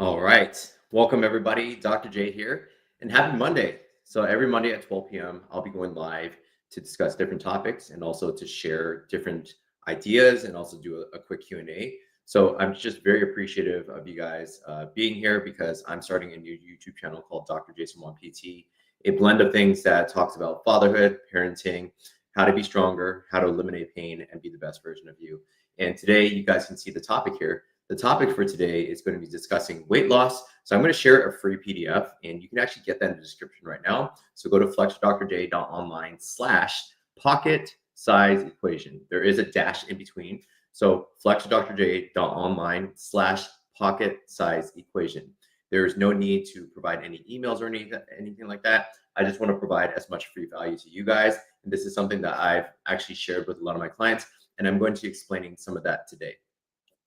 All right. Welcome, everybody. Dr. J here, and happy Monday. So, every Monday at 12 p.m., I'll be going live to discuss different topics and also to share different ideas and also do a quick Q&A. So, I'm just very appreciative of you guys being here because I'm starting a new YouTube channel called Dr. Jason Wan PT, a blend of things that talks about fatherhood, parenting, how to be stronger, how to eliminate pain, and be the best version of you. And today, you guys can see the topic here. The topic for today is going to be discussing weight loss. So I'm going to share a free PDF, and you can actually get that in the description right now. So go to flexdrj.online/pocket size equation. There is a dash in between. So flexdrj.online/pocket size equation. There is no need to provide any emails or anything like that. I just want to provide as much free value to you guys. And this is something that I've actually shared with a lot of my clients, and I'm going to be explaining some of that today.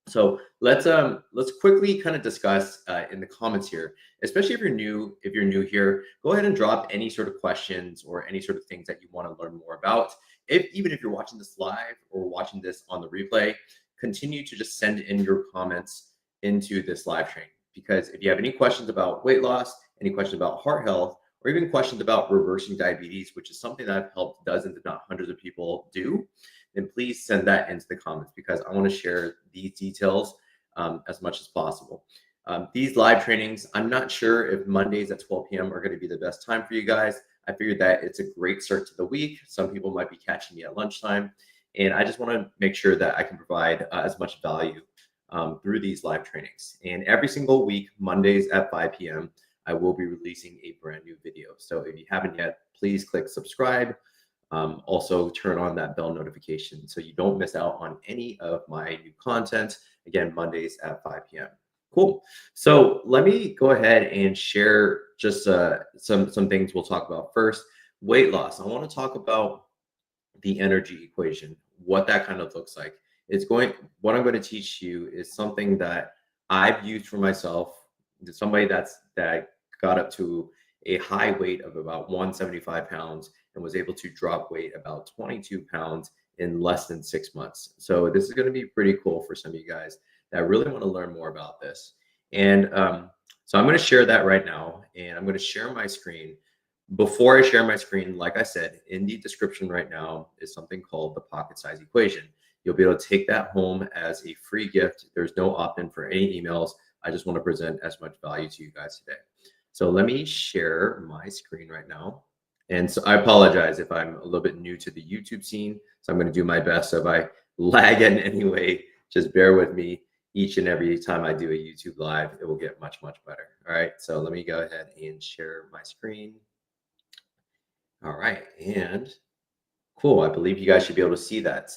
So let's quickly kind of discuss in the comments here, especially if you're new here, go ahead and drop any sort of questions or any sort of things that you want to learn more about. Even if you're watching this live or watching this on the replay, continue to just send in your comments into this live training. Because if you have any questions about weight loss, any questions about heart health, or even questions about reversing diabetes, which is something that I've helped dozens, if not hundreds of people do, then please send that into the comments because I want to share these details as much as possible. These live trainings, I'm not sure if Mondays at 12 p.m. are going to be the best time for you guys. I figured that it's a great start to the week. Some people might be catching me at lunchtime. And I just want to make sure that I can provide as much value through these live trainings. And every single week, Mondays at 5 p.m., I will be releasing a brand new video. So if you haven't yet, please click subscribe. Also, turn on that bell notification so you don't miss out on any of my new content. Again, Mondays at 5 p.m. Cool. So let me go ahead and share just some things we'll talk about first. Weight loss. I want to talk about the energy equation, what that kind of looks like. What I'm going to teach you is something that I've used for myself. Somebody that got up to a high weight of about 175 pounds and was able to drop weight about 22 pounds in less than 6 months. So this is going to be pretty cool for some of you guys that really want to learn more about this. And so I'm going to share that right now, and I'm going to share my screen. Before I share my screen, like I said, in the description right now is something called the pocket size equation. You'll be able to take that home as a free gift. There's no opt-in for any emails. I just want to present as much value to you guys today. So let me share my screen right now. And so I apologize if I'm a little bit new to the YouTube scene. So I'm going to do my best. So if I lag in any way, just bear with me. Each and every time I do a YouTube live, it will get much, much better. All right. So let me go ahead and share my screen. All right. And cool. I believe you guys should be able to see that.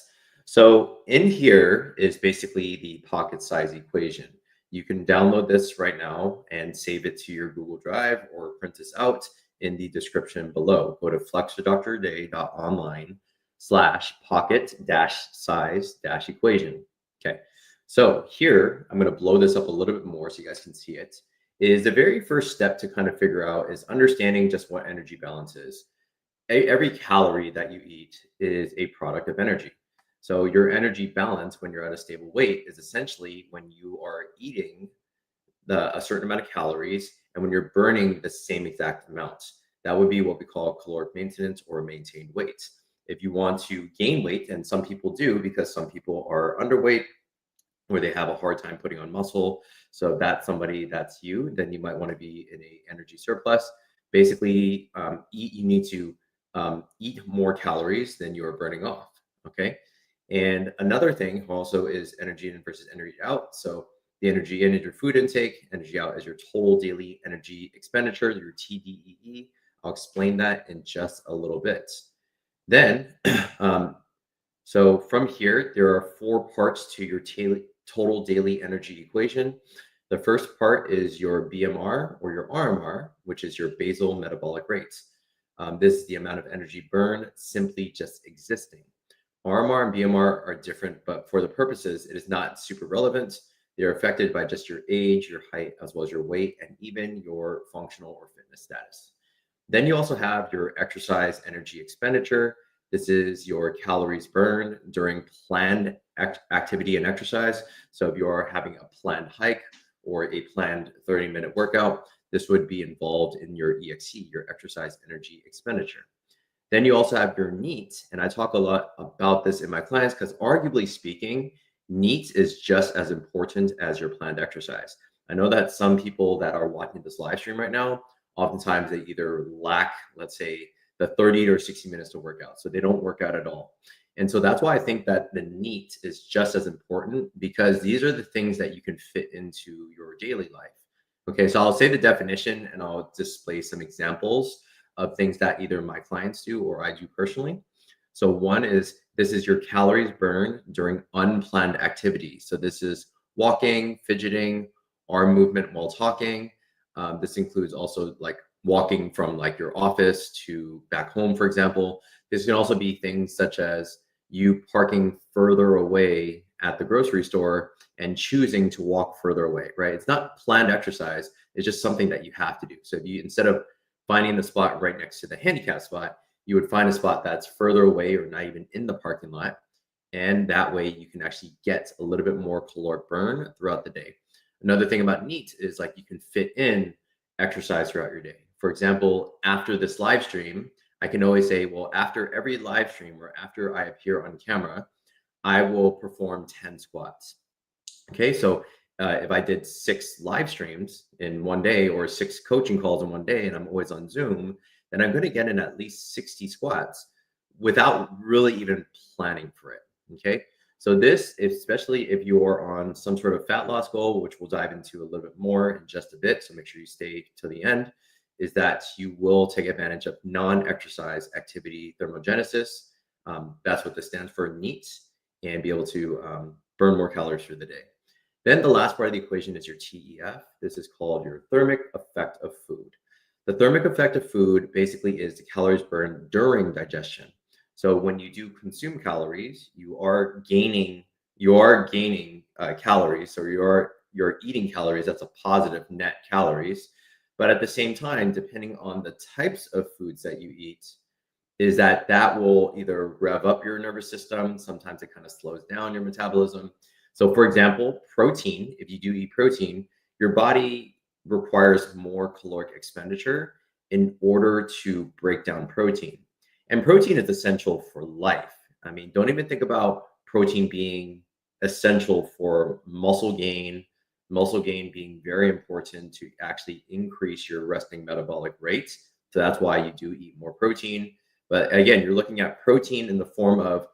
So in here is basically the pocket size equation. You can download this right now and save it to your Google Drive or print this out in the description below. Go to flexdrj.online/pocket-size-equation. Okay. So here, I'm going to blow this up a little bit more so you guys can see it. Is the very first step to kind of figure out is understanding just what energy balance is. Every calorie that you eat is a product of energy. So your energy balance when you're at a stable weight is essentially when you are eating a certain amount of calories and when you're burning the same exact amount. That would be what we call caloric maintenance or maintained weight. If you want to gain weight, and some people do because some people are underweight or they have a hard time putting on muscle. So if that's somebody that's you, then you might want to be in a energy surplus. Basically, you need to eat more calories than you are burning off. Okay. And another thing also is energy in versus energy out. So the energy in is your food intake, energy out is your total daily energy expenditure, your TDEE. I'll explain that in just a little bit. Then, so from here, there are 4 parts to your total daily energy equation. The first part is your BMR or your RMR, which is your basal metabolic rate. This is the amount of energy burned simply just existing. RMR and BMR are different, but for the purposes, it is not super relevant. They're affected by just your age, your height, as well as your weight, and even your functional or fitness status. Then you also have your exercise energy expenditure. This is your calories burned during planned activity and exercise. So if you are having a planned hike or a planned 30-minute workout, this would be involved in your EXE, your exercise energy expenditure. Then you also have your NEAT, and I talk a lot about this in my clients because arguably speaking, NEAT is just as important as your planned exercise. I know that some people that are watching this live stream right now, oftentimes they either lack, let's say, the 30 or 60 minutes to work out. So they don't work out at all. And so that's why I think that the NEAT is just as important, because these are the things that you can fit into your daily life. Okay, so I'll say the definition and I'll display some examples of things that either my clients do or I do personally. So one is, this is your calories burned during unplanned activities. So this is walking, fidgeting, arm movement while talking. This includes also like walking from like your office to back home, for example. This can also be things such as you parking further away at the grocery store and choosing to walk further away, right? It's not planned exercise. It's just something that you have to do. So if you, instead of finding the spot right next to the handicap spot, you would find a spot that's further away or not even in the parking lot. And that way you can actually get a little bit more caloric burn throughout the day. Another thing about NEAT is like you can fit in exercise throughout your day. For example, after this live stream, I can always say, well, after every live stream or after I appear on camera, I will perform 10 squats. Okay, so if I did 6 live streams in one day or 6 coaching calls in one day, and I'm always on Zoom, then I'm going to get in at least 60 squats without really even planning for it. Okay, so this, especially if you are on some sort of fat loss goal, which we'll dive into a little bit more in just a bit, so make sure you stay to the end, is that you will take advantage of non-exercise activity thermogenesis. That's what this stands for, NEAT, and be able to burn more calories through the day. Then the last part of the equation is your TEF. This is called your thermic effect of food. The thermic effect of food basically is the calories burned during digestion. So when you do consume calories, you are gaining calories. So you're eating calories. That's a positive net calories. But at the same time, depending on the types of foods that you eat, is that will either rev up your nervous system. Sometimes it kind of slows down your metabolism. So for example, protein, if you do eat protein, your body requires more caloric expenditure in order to break down protein. And protein is essential for life. I mean, don't even think about protein being essential for muscle gain being very important to actually increase your resting metabolic rate. So that's why you do eat more protein. But again, you're looking at protein in the form of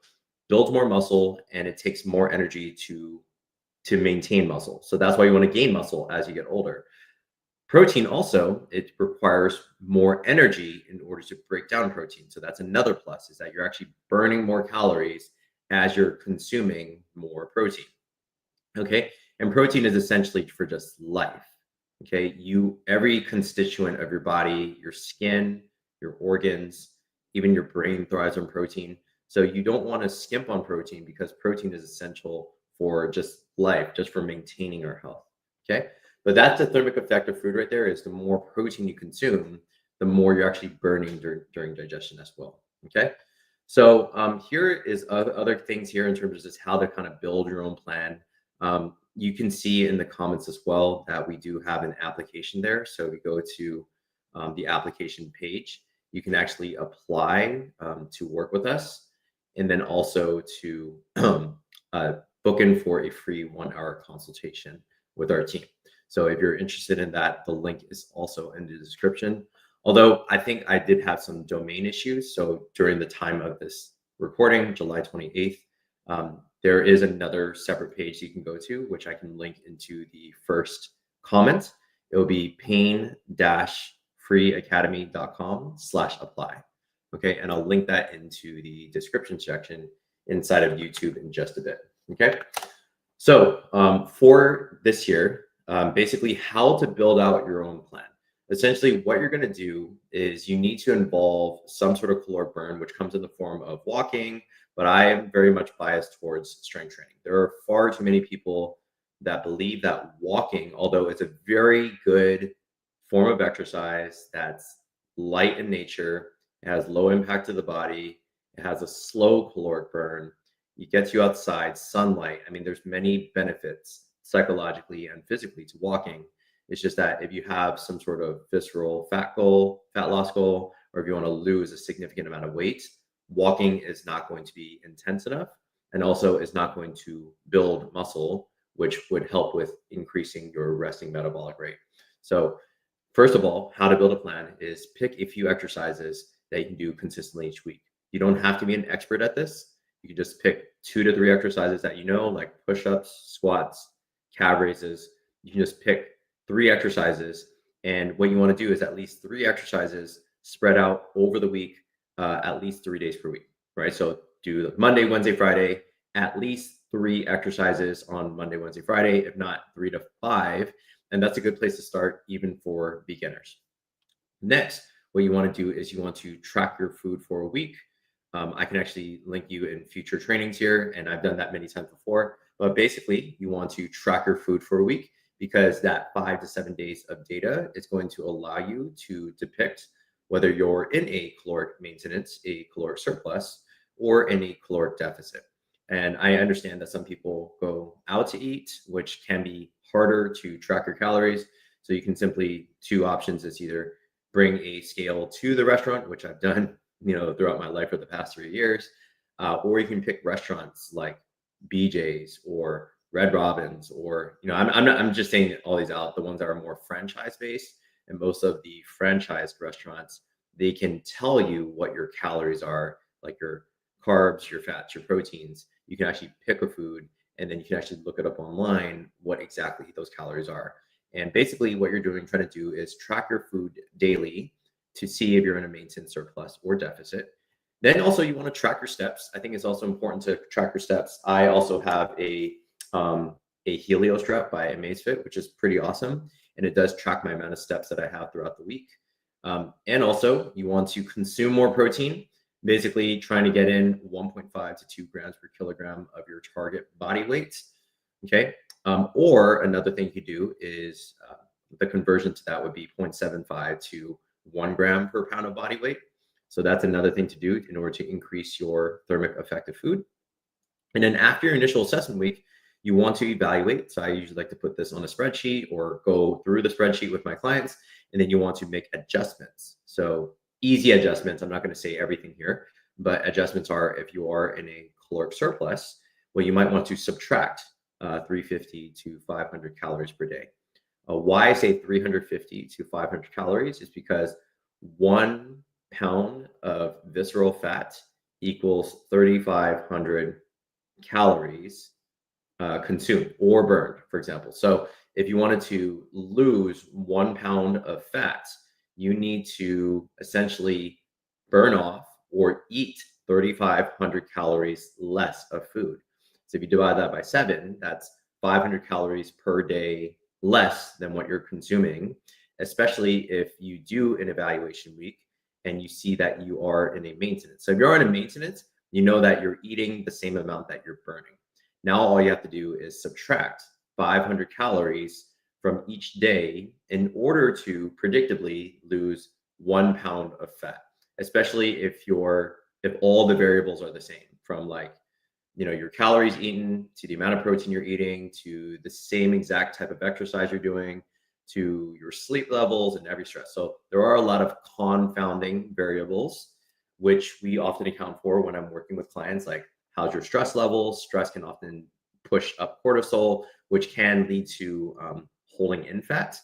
builds more muscle and it takes more energy to maintain muscle. So that's why you want to gain muscle as you get older. Protein also, it requires more energy in order to break down protein. So that's another plus, is that you're actually burning more calories as you're consuming more protein. Okay. And protein is essentially for just life. Okay. Every constituent of your body, your skin, your organs, even your brain thrives on protein. So you don't want to skimp on protein, because protein is essential for just life, just for maintaining our health. Okay. But that's the thermic effect of food right there, is the more protein you consume, the more you're actually burning during digestion as well. Okay. So here is other things here in terms of just how to kind of build your own plan. You can see in the comments as well that we do have an application there. So we go to the application page. You can actually apply to work with us, and then also to book in for a free 1-hour consultation with our team. So if you're interested in that, the link is also in the description. Although I think I did have some domain issues. So during the time of this recording, July 28th, there is another separate page you can go to, which I can link into the first comment. It will be pain-freeacademy.com/apply. Okay, and I'll link that into the description section inside of YouTube in just a bit. Okay, so for this year, basically how to build out your own plan. Essentially, what you're going to do is you need to involve some sort of caloric burn, which comes in the form of walking, but I am very much biased towards strength training. There are far too many people that believe that walking, although it's a very good form of exercise that's light in nature, it has low impact to the body, it has a slow caloric burn, it gets you outside, sunlight. I mean, there's many benefits psychologically and physically to walking. It's just that if you have some sort of visceral fat goal, fat loss goal, or if you want to lose a significant amount of weight, walking is not going to be intense enough, and also is not going to build muscle, which would help with increasing your resting metabolic rate. So first of all, how to build a plan is pick a few exercises that you can do consistently each week. You don't have to be an expert at this. You can just pick 2 to 3 exercises that you know, like push-ups, squats, calf raises. You can just pick 3 exercises. And what you want to do is at least 3 exercises spread out over the week, at least 3 days per week, right? So do Monday, Wednesday, Friday, at least 3 exercises on Monday, Wednesday, Friday, if not 3 to 5. And that's a good place to start even for beginners. Next, what you want to do is you want to track your food for a week. I can actually link you in future trainings here, and I've done that many times before. But basically, you want to track your food for a week, because that 5 to 7 days of data is going to allow you to depict whether you're in a caloric maintenance, a caloric surplus, or in a caloric deficit. And I understand that some people go out to eat, which can be harder to track your calories. So you can simply, 2 options is either bring a scale to the restaurant, which I've done, throughout my life for the past 3 years, or you can pick restaurants like BJ's or Red Robin's, or I'm just saying all these out, the ones that are more franchise based. And most of the franchised restaurants, they can tell you what your calories are, like your carbs, your fats, your proteins. You can actually pick a food, and then you can actually look it up online what exactly those calories are. And basically what you're doing, trying to do, is track your food daily to see if you're in a maintenance surplus or deficit. Then also you want to track your steps. I think it's also important to track your steps. I also have a Helio strap by Amazfit, which is pretty awesome. And it does track my amount of steps that I have throughout the week. And also you want to consume more protein, basically trying to get in 1.5 to 2 grams per kilogram of your target body weight. Okay. Or another thing you do is the conversion to that would be 0.75 to 1 gram per pound of body weight. So that's another thing to do in order to increase your thermic effective food. And then after your initial assessment week, you want to evaluate. So I usually like to put this on a spreadsheet or go through the spreadsheet with my clients, and then you want to make adjustments. So easy adjustments. I'm not going to say everything here, but adjustments are, if you are in a caloric surplus, well, you might want to subtract 350 to 500 calories per day. Why I say 350 to 500 calories is because 1 pound of visceral fat equals 3,500 calories consumed or burned, for example. So if you wanted to lose 1 pound of fat, you need to essentially burn off or eat 3,500 calories less of food. So if you divide that by 7, that's 500 calories per day less than what you're consuming, especially if you do an evaluation week and you see that you are in a maintenance. So if you're in a maintenance, you know that you're eating the same amount that you're burning. Now all you have to do is subtract 500 calories from each day in order to predictably lose 1 pound of fat, especially if all the variables are the same, from your calories eaten to the amount of protein you're eating to the same exact type of exercise you're doing to your sleep levels and every stress. So there are a lot of confounding variables, which we often account for when I'm working with clients, like how's your stress levels? Stress can often push up cortisol, which can lead to holding in fat.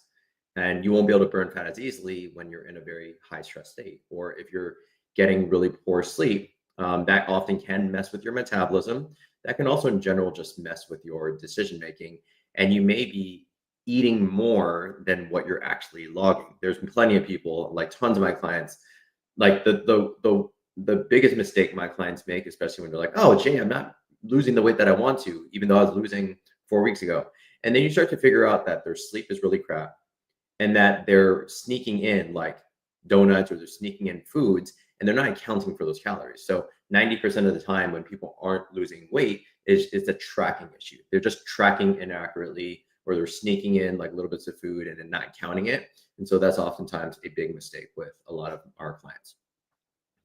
And you won't be able to burn fat as easily when you're in a very high stress state. Or if you're getting really poor sleep, that often can mess with your metabolism. That can also in general just mess with your decision making. And you may be eating more than what you're actually logging. There's plenty of people, like tons of my clients, like the biggest mistake my clients make, especially when they're like, oh, Jay, I'm not losing the weight that I want to, even though I was losing 4 weeks ago. And then you start to figure out that their sleep is really crap, and that they're sneaking in like donuts, or they're sneaking in foods, and they're not accounting for those calories. So 90% of the time when people aren't losing weight is a tracking issue. They're just tracking inaccurately, or they're sneaking in like little bits of food and then not counting it. And so that's oftentimes a big mistake with a lot of our clients.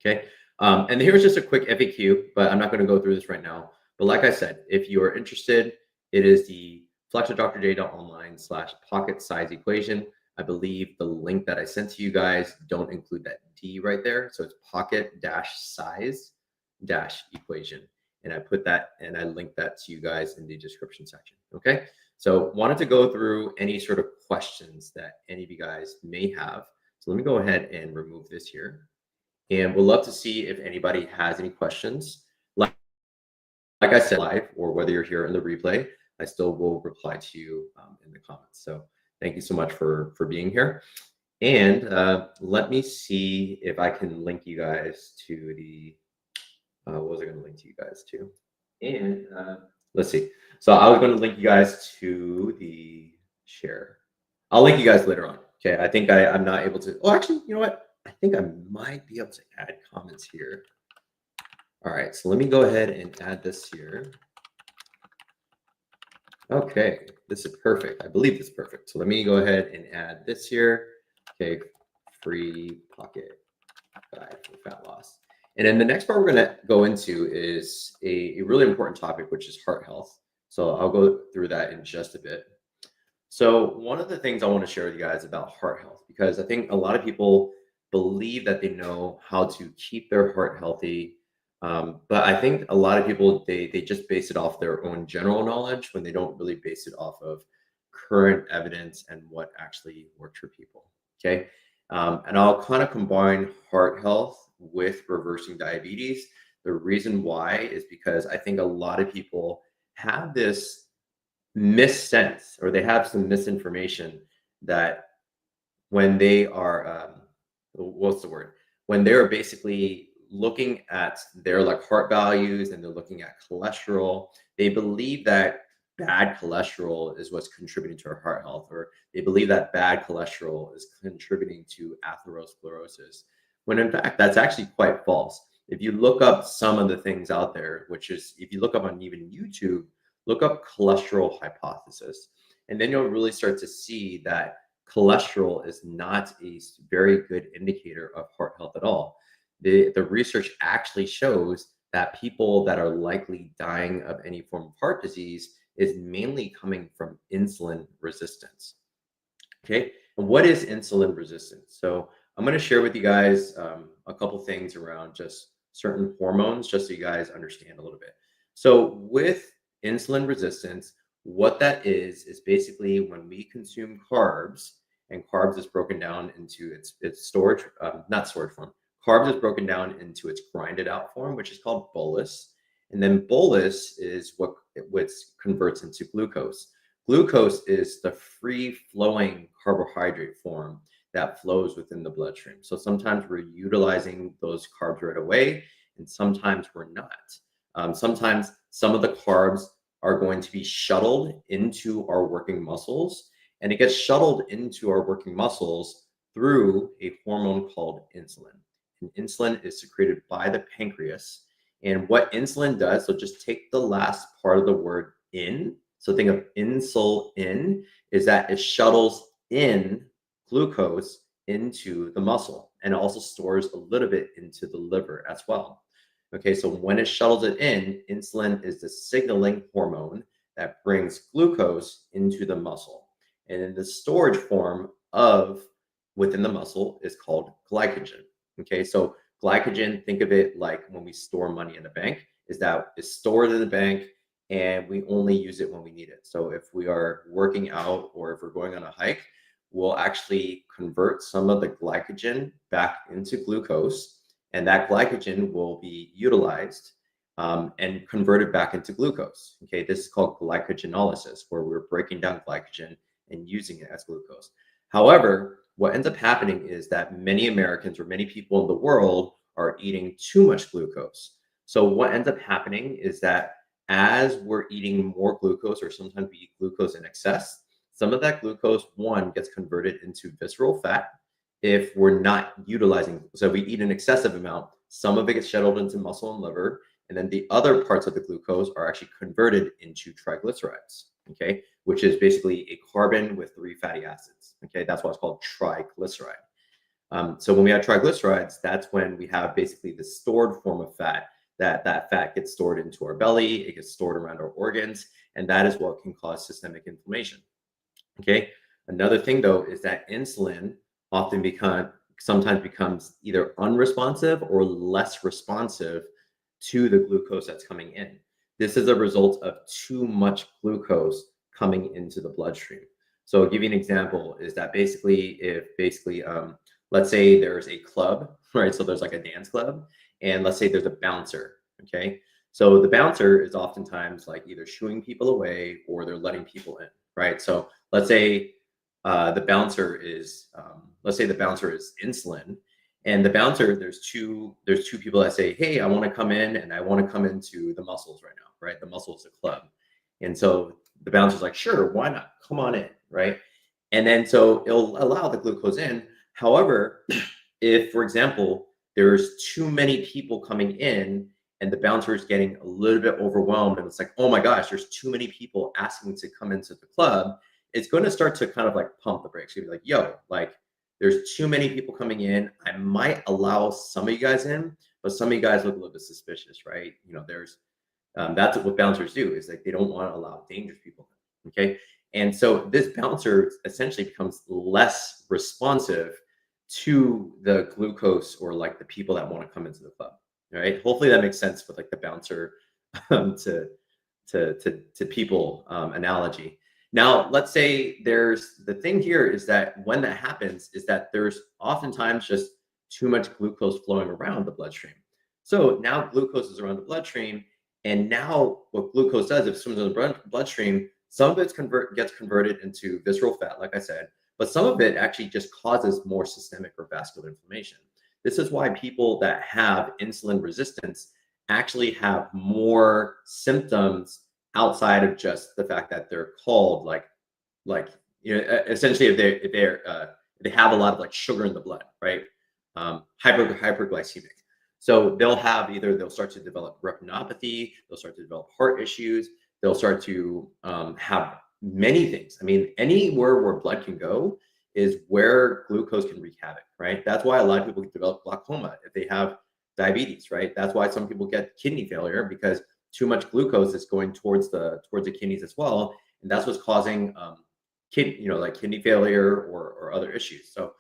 Okay. And here's just a quick FAQ, but I'm not going to go through this right now. But like I said, if you are interested, it is the flexordrj.online/pocket size equation. I believe the link that I sent to you guys don't include that D right there. So it's pocket dash size dash equation. And I put that and I linked that to you guys in the description section. Okay. So wanted to go through any sort of questions that any of you guys may have. So let me go ahead and remove this here. And we'll love to see if anybody has any questions. Like I said, live or whether you're here in the replay, I still will reply to you in the comments. So thank you so much for being here. And let me see if I can link you guys to the, what was I going to link to you guys to? And let's see. So I was going to link you guys to the share. I'll link you guys later on. Okay. I think I'm not able to. Oh, actually, you know what? I think I might be able to add comments here. All right. So let me go ahead and add this here. Okay. This is perfect. I believe this is perfect. So let me go ahead and add this here. Okay. Free pocket guide for fat loss. And then the next part we're going to go into is a really important topic, which is heart health. So I'll go through that in just a bit. So one of the things I want to share with you guys about heart health, because I think a lot of people believe that they know how to keep their heart healthy. But I think a lot of people, they just base it off their own general knowledge when they don't really base it off of current evidence and what actually works for people. Okay. And I'll kind of combine heart health with reversing diabetes. The reason why is because I think a lot of people have this missense or they have some misinformation that when they are, what's the word? When they're basically looking at their like heart values and they're looking at cholesterol, they believe that bad cholesterol is what's contributing to our heart health, or they believe that bad cholesterol is contributing to atherosclerosis, when in fact that's actually quite false. If you look up some of the things out there, which is if you look up on even YouTube, look up cholesterol hypothesis, and then you'll really start to see that cholesterol is not a very good indicator of heart health at all. The research actually shows that people that are likely dying of any form of heart disease is mainly coming from insulin resistance. Okay, and what is insulin resistance? So I'm going to share with you guys a couple things around just certain hormones, just so you guys understand a little bit. So with insulin resistance, what that is basically when we consume carbs, and carbs is broken down into its storage, not storage form. Carbs is broken down into its grinded out form, which is called bolus. And then bolus is what converts into glucose. Glucose is the free flowing carbohydrate form that flows within the bloodstream. So sometimes we're utilizing those carbs right away, and sometimes we're not. Sometimes some of the carbs are going to be shuttled into our working muscles, and it gets shuttled into our working muscles through a hormone called insulin. And insulin is secreted by the pancreas. And what insulin does, so just take the last part of the word in. So think of insulin, is that it shuttles in glucose into the muscle and also stores a little bit into the liver as well. Okay, so when it shuttles it in, insulin is the signaling hormone that brings glucose into the muscle. And in the storage form of within the muscle is called glycogen. Okay, so glycogen, think of it like when we store money in a bank, is that it's stored in the bank and we only use it when we need it. So if we are working out or if we're going on a hike, we'll actually convert some of the glycogen back into glucose, and that glycogen will be utilized and converted back into glucose. Okay, this is called glycogenolysis, where we're breaking down glycogen and using it as glucose. However, what ends up happening is that many Americans or many people in the world are eating too much glucose. So what ends up happening is that as we're eating more glucose, or sometimes we eat glucose in excess, some of that glucose, one, gets converted into visceral fat if we're not utilizing. So if we eat an excessive amount, some of it gets shuttled into muscle and liver, and then the other parts of the glucose are actually converted into triglycerides, okay, which is basically a carbon with 3 fatty acids. Okay, that's why it's called triglyceride. So when we have triglycerides, that's when we have basically the stored form of fat. That fat gets stored into our belly, it gets stored around our organs, and that is what can cause systemic inflammation. Okay. Another thing though is that insulin often sometimes becomes either unresponsive or less responsive to the glucose that's coming in. This is a result of too much glucose coming into the bloodstream. So I'll give you an example is that let's say there's a club, right? So there's like a dance club, and let's say there's a bouncer. Okay. So the bouncer is oftentimes like either shooing people away or they're letting people in, right? So let's say let's say the bouncer is insulin, and the bouncer, there's two people that say, hey, I want to come in and I want to come into the muscles right now, right? The muscles, the club. And so the bouncer's like, sure, why not? Come on in, right? And then so it'll allow the glucose in. However, if, for example, there's too many people coming in and the bouncer is getting a little bit overwhelmed and it's like, oh my gosh, there's too many people asking to come into the club, it's going to start to kind of like pump the brakes. You'll be like, yo, like there's too many people coming in. I might allow some of you guys in, but some of you guys look a little bit suspicious, right? That's what bouncers do, is like they don't want to allow dangerous people in. Okay. And so this bouncer essentially becomes less responsive to the glucose or like the people that want to come into the club. Right. Hopefully that makes sense with like the bouncer to people analogy. Now, let's say the thing here is that when that happens is that there's oftentimes just too much glucose flowing around the bloodstream. So now glucose is around the bloodstream. And now what glucose does, if someone's in the bloodstream, some of it gets converted into visceral fat, like I said, but some of it actually just causes more systemic or vascular inflammation. This is why people that have insulin resistance actually have more symptoms outside of just the fact that they're called essentially if they have a lot of like sugar in the blood, right? Hyperglycemic. So they'll start to develop retinopathy, they'll start to develop heart issues, they'll start to have many things. I mean, anywhere where blood can go is where glucose can wreak havoc, right? That's why a lot of people develop glaucoma if they have diabetes, right? That's why some people get kidney failure, because too much glucose is going towards the kidneys as well, and that's what's causing kidney failure or other issues. So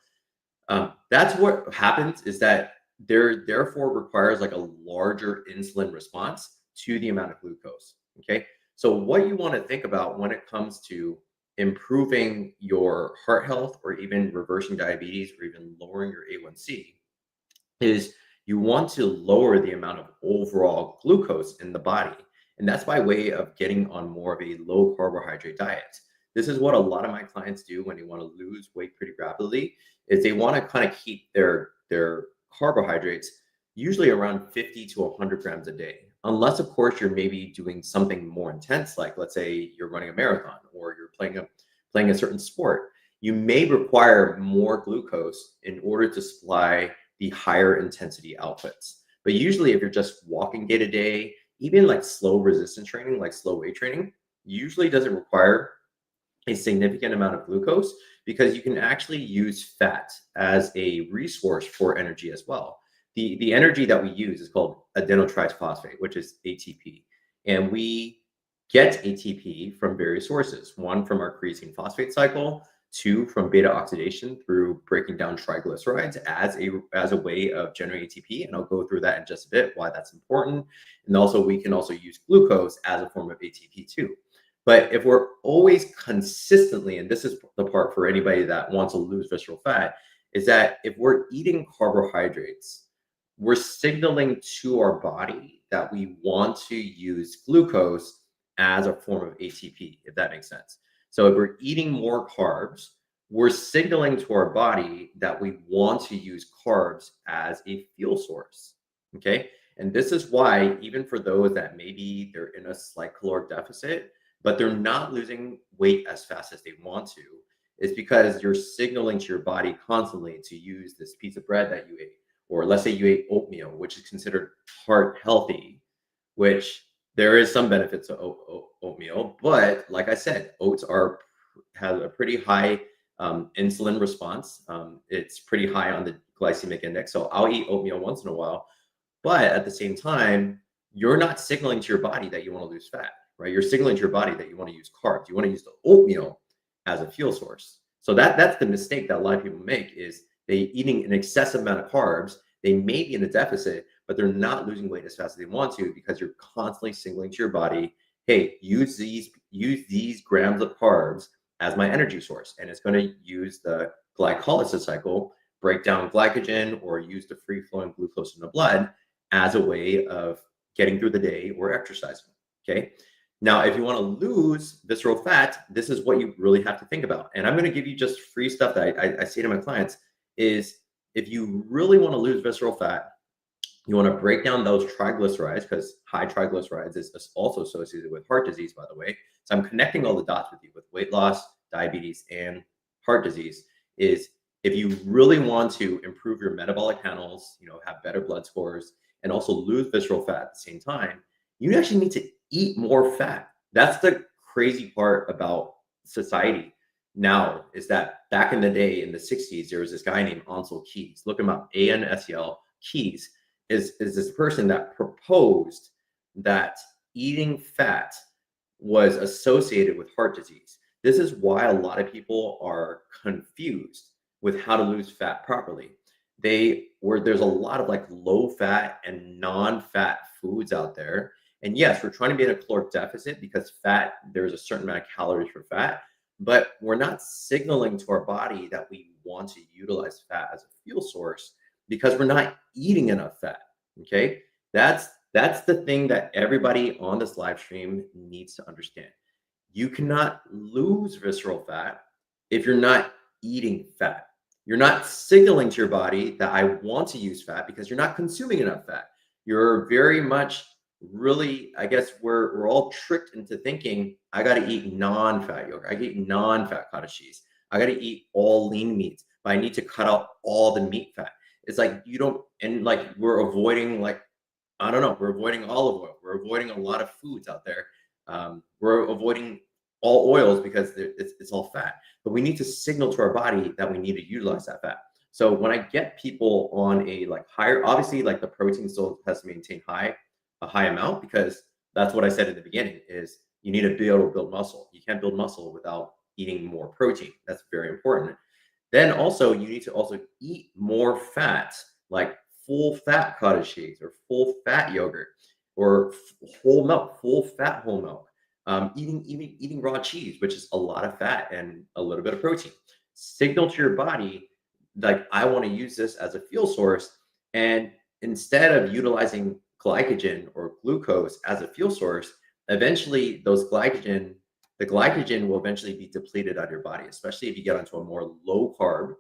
that's what happens, is that there therefore requires like a larger insulin response to the amount of glucose. Okay, so what you want to think about when it comes to improving your heart health or even reversing diabetes or even lowering your A1C is you want to lower the amount of overall glucose in the body. And that's by way of getting on more of a low carbohydrate diet. This is what a lot of my clients do when they want to lose weight pretty rapidly, is they want to kind of keep their carbohydrates usually around 50 to 100 grams a day. Unless, of course, you're maybe doing something more intense, like let's say you're running a marathon or you're playing a certain sport. You may require more glucose in order to supply the higher intensity outputs. But usually if you're just walking day to day, even like slow resistance training, like slow weight training, usually doesn't require a significant amount of glucose, because you can actually use fat as a resource for energy as well. The energy that we use is called adenotriphosphate, which is ATP. And we get ATP from various sources. One, from our creatine phosphate cycle. Two, from beta oxidation through breaking down triglycerides as a way of generating ATP. And I'll go through that in just a bit, why that's important. And also, we can also use glucose as a form of ATP too. But if we're always consistently, and this is the part for anybody that wants to lose visceral fat, is that if we're eating carbohydrates, we're signaling to our body that we want to use glucose as a form of ATP, if that makes sense. So if we're eating more carbs, we're signaling to our body that we want to use carbs as a fuel source. Okay. And this is why, even for those that maybe they're in a slight caloric deficit, but they're not losing weight as fast as they want to, is because you're signaling to your body constantly to use this piece of bread that you ate. Or let's say you ate oatmeal, which is considered heart healthy, which there is some benefits of oatmeal. But like I said, oats has a pretty high insulin response. It's pretty high on the glycemic index. So I'll eat oatmeal once in a while. But at the same time, you're not signaling to your body that you want to lose fat. right? You're signaling to your body that you want to use carbs. You want to use the oatmeal as a fuel source. So that's the mistake that a lot of people make is they eating an excessive amount of carbs. They may be in a deficit, but they're not losing weight as fast as they want to because you're constantly signaling to your body, hey, use these grams of carbs as my energy source. And it's going to use the glycolysis cycle, break down glycogen, or use the free flowing glucose in the blood as a way of getting through the day or exercising. Okay. Now, if you want to lose visceral fat, this is what you really have to think about. And I'm going to give you just free stuff that I say to my clients is if you really want to lose visceral fat, you want to break down those triglycerides because high triglycerides is also associated with heart disease, by the way. So I'm connecting all the dots with you with weight loss, diabetes, and heart disease. Is if you really want to improve your metabolic panels, have better blood scores, and also lose visceral fat at the same time, you actually need to eat more fat. That's the crazy part about society now is that back in the day in the 60s, there was this guy named Ansel Keys. Look him up, Ansel Keys is this person that proposed that eating fat was associated with heart disease. This is why a lot of people are confused with how to lose fat properly. There's a lot of like low fat and non-fat foods out there. And yes, we're trying to be in a caloric deficit because fat, there's a certain amount of calories for fat, but we're not signaling to our body that we want to utilize fat as a fuel source because we're not eating enough fat. Okay. That's the thing that everybody on this live stream needs to understand. You cannot lose visceral fat if you're not eating fat. You're not signaling to your body that I want to use fat because you're not consuming enough fat. You're very much really, I guess we're all tricked into thinking I got to eat non-fat yogurt. I got to eat non-fat cottage cheese. I got to eat all lean meats, but I need to cut out all the meat fat. It's like you don't, and like we're avoiding I don't know, we're avoiding olive oil. We're avoiding a lot of foods out there. We're avoiding all oils because it's all fat. But we need to signal to our body that we need to utilize that fat. So when I get people on a higher, obviously like the protein still has to maintain a high amount because that's what I said in the beginning is you need to be able to build muscle. You can't build muscle without eating more protein. That's very important. Then also you need to also eat more fat, like full fat cottage cheese or full fat yogurt or whole milk, full fat whole milk. Eating raw cheese, which is a lot of fat and a little bit of protein. Signal to your body like I want to use this as a fuel source, and instead of utilizing glycogen or glucose as a fuel source, eventually the glycogen will eventually be depleted out of your body, especially if you get onto a more low carb,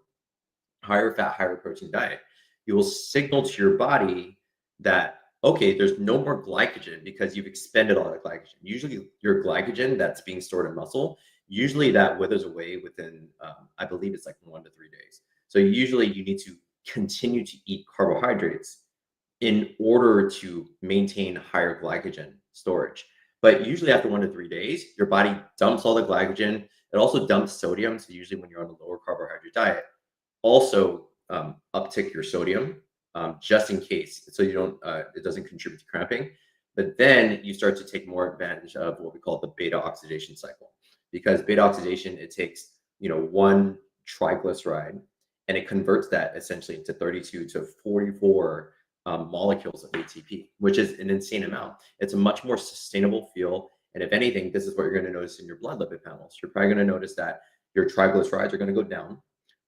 higher fat, higher protein diet. You will signal to your body that, okay, there's no more glycogen because you've expended all the glycogen. Usually your glycogen that's being stored in muscle, usually that withers away within, I believe it's like 1 to 3 days. So usually you need to continue to eat carbohydrates in order to maintain higher glycogen storage. But usually after 1 to 3 days, your body dumps all the glycogen. It also dumps sodium. So usually when you're on a lower carbohydrate diet, also uptick your sodium just in case, so you don't it doesn't contribute to cramping. But then you start to take more advantage of what we call the beta oxidation cycle, because beta oxidation, it takes one triglyceride and it converts that essentially into 32 to 44 molecules of ATP, which is an insane amount. It's a much more sustainable fuel. And if anything, this is what you're going to notice in your blood lipid panels. You're probably going to notice that your triglycerides are going to go down.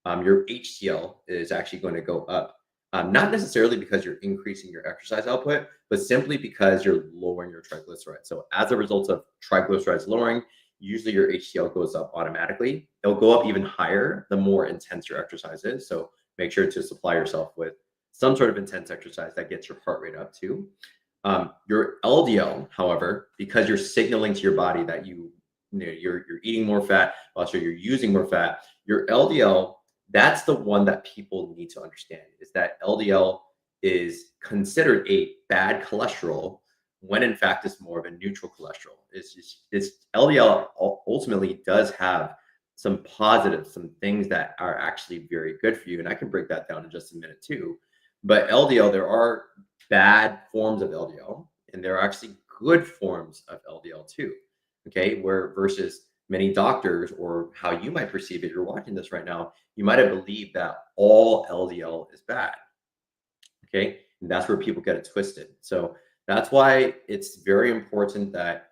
Your HDL is actually going to go up. Not necessarily because you're increasing your exercise output, but simply because you're lowering your triglycerides. So as a result of triglycerides lowering, usually your HDL goes up automatically. It'll go up even higher the more intense your exercise is. So make sure to supply yourself with some sort of intense exercise that gets your heart rate up too. Your LDL, however, because you're signaling to your body that you're eating more fat, also you're using more fat, your LDL, that's the one that people need to understand, is that LDL is considered a bad cholesterol when in fact it's more of a neutral cholesterol. It's LDL ultimately does have some positives, some things that are actually very good for you. And I can break that down in just a minute too. But LDL, there are bad forms of LDL and there are actually good forms of LDL too. Okay, where versus many doctors, or how you might perceive it, you're watching this right now, you might have believed that all LDL is bad. Okay, and that's where people get it twisted. So that's why it's very important that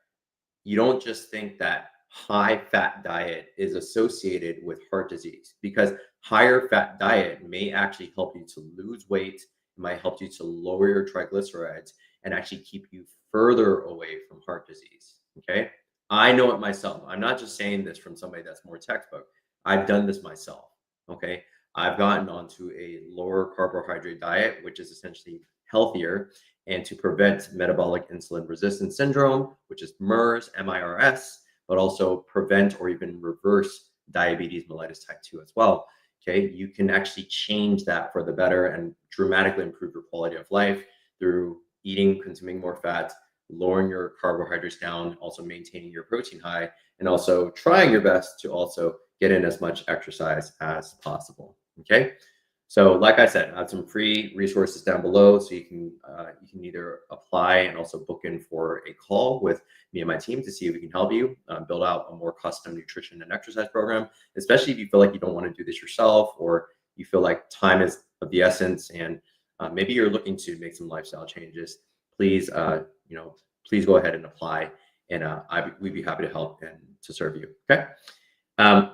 you don't just think that high fat diet is associated with heart disease, because higher fat diet may actually help you to lose weight, it might help you to lower your triglycerides and actually keep you further away from heart disease. Okay, I know it myself. I'm not just saying this from somebody that's more textbook. I've done this myself. Okay, I've gotten onto a lower carbohydrate diet, which is essentially healthier, and to prevent metabolic insulin resistance syndrome, which is MERS, MIRS, but also prevent or even reverse diabetes mellitus type 2 as well. Okay, you can actually change that for the better and dramatically improve your quality of life through eating, consuming more fat, lowering your carbohydrates down, also maintaining your protein high, and also trying your best to also get in as much exercise as possible. Okay. So, like I said, I have some free resources down below, so you can either apply and also book in for a call with me and my team to see if we can help you build out a more custom nutrition and exercise program. Especially if you feel like you don't want to do this yourself, or you feel like time is of the essence, and maybe you're looking to make some lifestyle changes. Please, please go ahead and apply, and we'd be happy to help and to serve you. Okay. Um,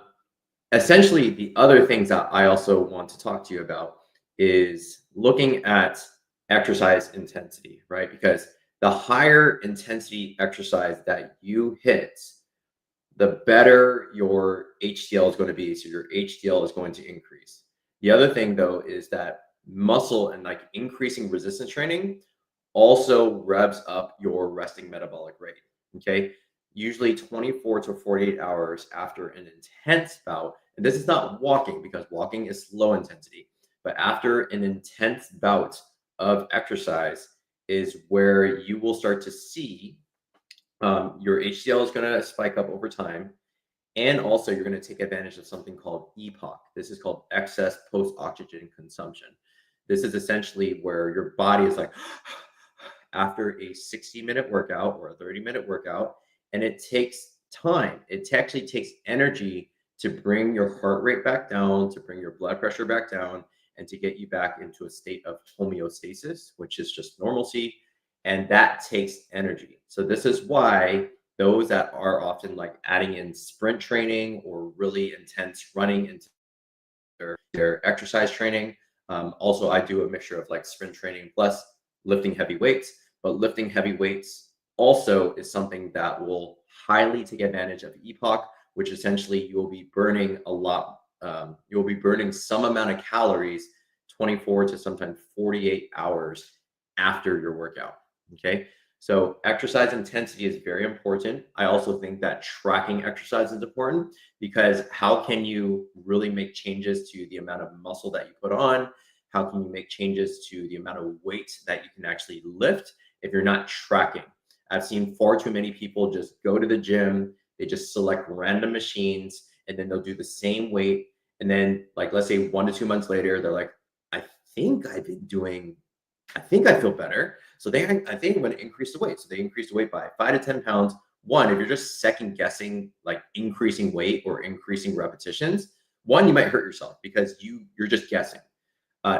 Essentially, the other things that I also want to talk to you about is looking at exercise intensity, right? Because the higher intensity exercise that you hit, the better your HDL is going to be. So your HDL is going to increase. The other thing, though, is that muscle and like increasing resistance training also revs up your resting metabolic rate. Okay. Usually 24 to 48 hours after an intense bout. And this is not walking, because walking is low intensity, but after an intense bout of exercise is where you will start to see your HDL is going to spike up over time. And also, you're going to take advantage of something called EPOC. This is called excess post oxygen consumption. This is essentially where your body is like, after a 60-minute workout or a 30-minute workout, and it takes time. It actually takes energy to bring your heart rate back down, to bring your blood pressure back down, and to get you back into a state of homeostasis, which is just normalcy. And that takes energy. So this is why those that are often like adding in sprint training or really intense running into their exercise training. Also, I do a mixture of like sprint training plus lifting heavy weights, but lifting heavy weights also is something that will highly take advantage of EPOC, which essentially you will be burning a lot. You will be burning some amount of calories 24 to sometimes 48 hours after your workout. Okay. So exercise intensity is very important. I also think that tracking exercise is important, because how can you really make changes to the amount of muscle that you put on? How can you make changes to the amount of weight that you can actually lift if you're not tracking? I've seen far too many people just go to the gym, they just select random machines, and then they'll do the same weight. And then, like, let's say 1 to 2 months later, they're like, I think I've been doing, I think I feel better. So I think I'm going to increase the weight. So they increase the weight by 5 to 10 pounds. One, if you're just second guessing, like increasing weight or increasing repetitions, one, you might hurt yourself because you're just guessing.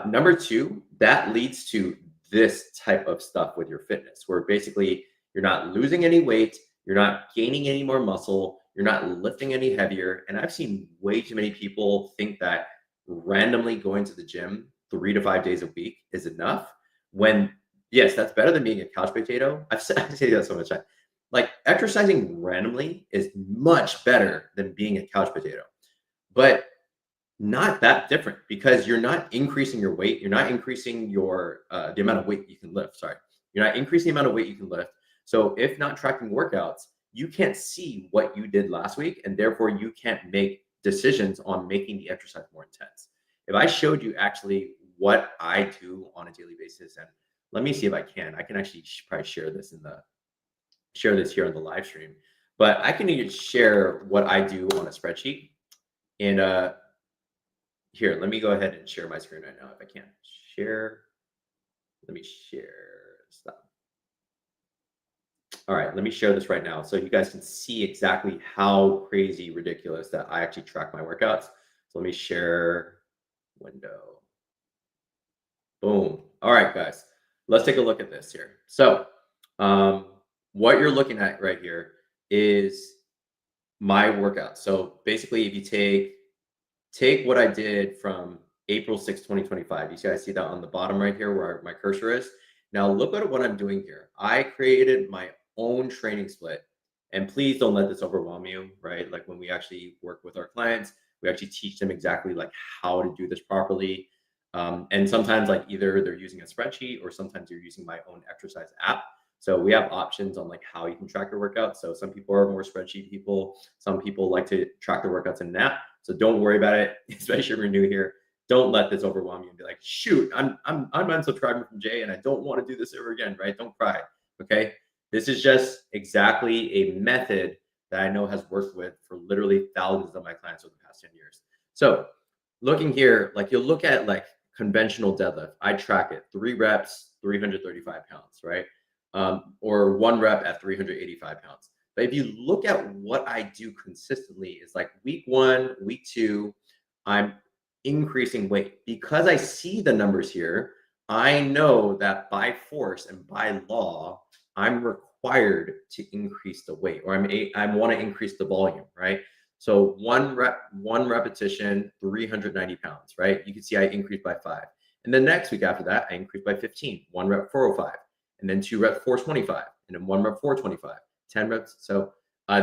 Number two, that leads to this type of stuff with your fitness, where basically you're not losing any weight, you're not gaining any more muscle, you're not lifting any heavier. And I've seen way too many people think that randomly going to the gym 3 to 5 days a week is enough, when yes, that's better than being a couch potato. I say that so much time. Like, exercising randomly is much better than being a couch potato, but not that different, because you're not increasing your weight. You're not increasing your the amount of weight you can lift. Sorry, you're not increasing the amount of weight you can lift. So if not tracking workouts, you can't see what you did last week, and therefore you can't make decisions on making the exercise more intense. If I showed you actually what I do on a daily basis, and let me see if I can actually probably share this here on the live stream, but I can even share what I do on a spreadsheet. And here, let me go ahead and share my screen right now if I can. Share. Let me share. Stop. All right, let me share this right now so you guys can see exactly how crazy ridiculous that I actually track my workouts. So let me share window. Boom. All right, guys, let's take a look at this here. So um, what you're looking at right here is my workout. So basically, if you take what I did from April 6th, 2025. You guys see that on the bottom right here where my cursor is. Now look at what I'm doing here. I created my own training split. And please don't let this overwhelm you, right? Like when we actually work with our clients, we actually teach them exactly like how to do this properly. And sometimes like either they're using a spreadsheet or sometimes you're using my own exercise app. So we have options on like how you can track your workouts. So some people are more spreadsheet people. Some people like to track their workouts in an app. So don't worry about it, especially if you're new here. Don't let this overwhelm you and be like, shoot, I'm unsubscribing from Jay and I don't want to do this ever again, right? Don't cry. Okay. This is just exactly a method that I know has worked with for literally thousands of my clients over the past 10 years. So looking here, like you'll look at like conventional deadlift. I track it 3 reps, 335 pounds, right? Or 1 rep at 385 pounds. But if you look at what I do consistently, it's like week 1, week 2, I'm increasing weight. Because I see the numbers here, I know that by force and by law, I'm required to increase the weight, or I want to increase the volume, right? So 1 repetition, 390 pounds, right? You can see I increased by 5. And then next week after that, I increased by 15, 1 rep, 405, and then 2 reps, 425, and then 1 rep, 425, 10 reps. So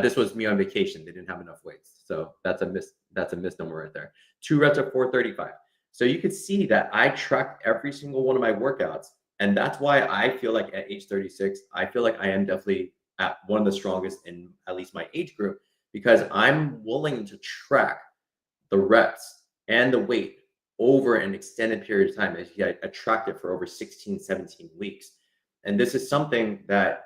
this was me on vacation. They didn't have enough weights. So that's a misnomer right there. 2 reps at 435. So you could see that I track every single one of my workouts. And that's why I feel like at age 36, I feel like I am definitely at one of the strongest in at least my age group, because I'm willing to track the reps and the weight over an extended period of time. I tracked it for over 16, 17 weeks. And this is something that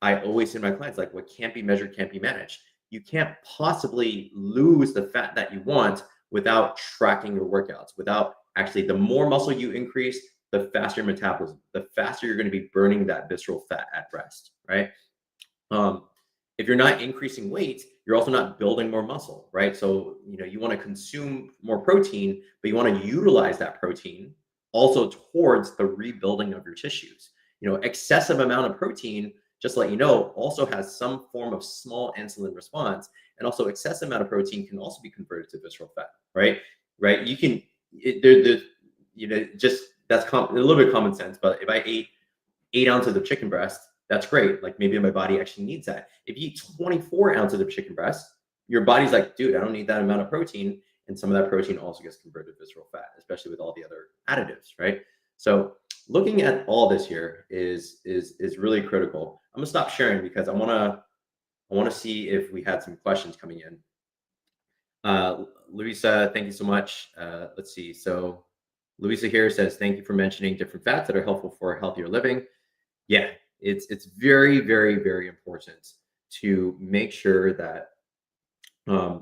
I always say to my clients, like what can't be measured can't be managed. You can't possibly lose the fat that you want without tracking your workouts, without actually, the more muscle you increase, the faster your metabolism, the faster you're going to be burning that visceral fat at rest, right? If you're not increasing weight, you're also not building more muscle, right? So, you want to consume more protein, but you want to utilize that protein also towards the rebuilding of your tissues. Excessive amount of protein, just to let you know, also has some form of small insulin response. And also excessive amount of protein can also be converted to visceral fat, right? Right. You can, just that's a little bit of common sense. But if I ate 8 ounces of chicken breast, that's great. Like maybe my body actually needs that. If you eat 24 ounces of chicken breast, your body's like, dude, I don't need that amount of protein. And some of that protein also gets converted to visceral fat, especially with all the other additives, right? So looking at all this here is really critical. I'm gonna stop sharing because I wanna see if we had some questions coming in. Louisa, thank you so much. Let's see. So Louisa here says, thank you for mentioning different fats that are helpful for healthier living. Yeah, it's very, very, very important to make sure that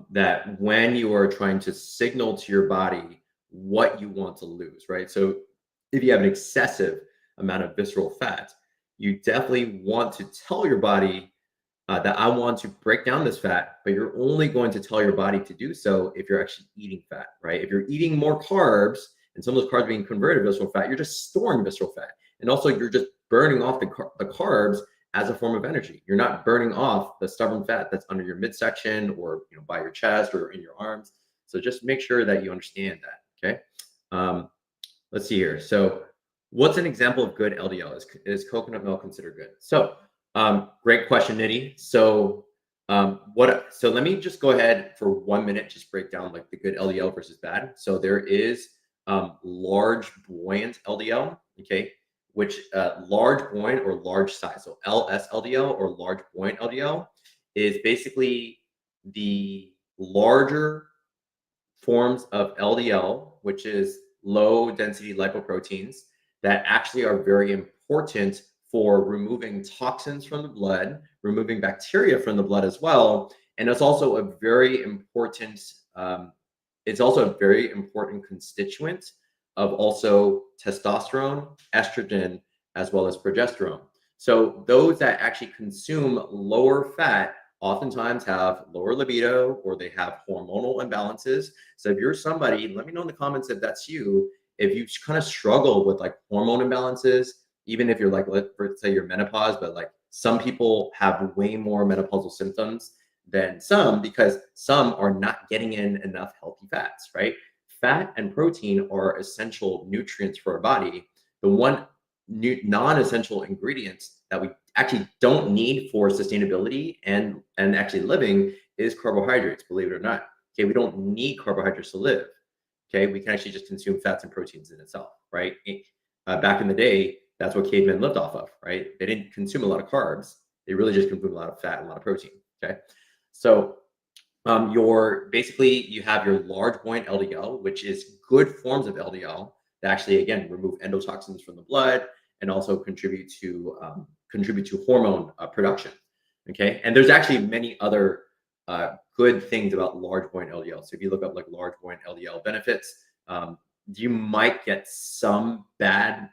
that when you are trying to signal to your body what you want to lose, right? So if you have an excessive amount of visceral fat, you definitely want to tell your body that I want to break down this fat, but you're only going to tell your body to do so if you're actually eating fat, right? If you're eating more carbs and some of those carbs being converted to visceral fat, you're just storing visceral fat. And also you're just burning off the carbs as a form of energy. You're not burning off the stubborn fat that's under your midsection or by your chest or in your arms. So just make sure that you understand that, okay? Let's see here. So what's an example of good LDL? Is coconut milk considered good? So great question, Nitty. So so let me just go ahead for 1 minute, just break down like the good LDL versus bad. So there is large buoyant LDL, okay, which large buoyant or large size. So LS-LDL or large buoyant LDL is basically the larger forms of LDL, which is low density lipoproteins that actually are very important for removing toxins from the blood, removing bacteria from the blood as well. And it's also a very important, constituent of also testosterone, estrogen, as well as progesterone. So those that actually consume lower fat oftentimes have lower libido or they have hormonal imbalances. So if you're somebody, let me know in the comments if that's you, if you kind of struggle with like hormone imbalances, even if you're like, let's say you're menopause, but like some people have way more menopausal symptoms than some because some are not getting in enough healthy fats, right? Fat and protein are essential nutrients for our body. The one non-essential ingredients that we actually don't need for sustainability and actually living is carbohydrates, believe it or not. Okay, we don't need carbohydrates to live. Okay, we can actually just consume fats and proteins in itself, right? Back in the day, that's what cavemen lived off of, right? They didn't consume a lot of carbs. They really just consumed a lot of fat and a lot of protein. Okay, so your basically you have your large buoyant LDL, which is good forms of LDL that actually again remove endotoxins from the blood and also contribute to hormone production. Okay, and there's actually many other good things about large buoyant LDL. So if you look up like large buoyant LDL benefits, you might get some bad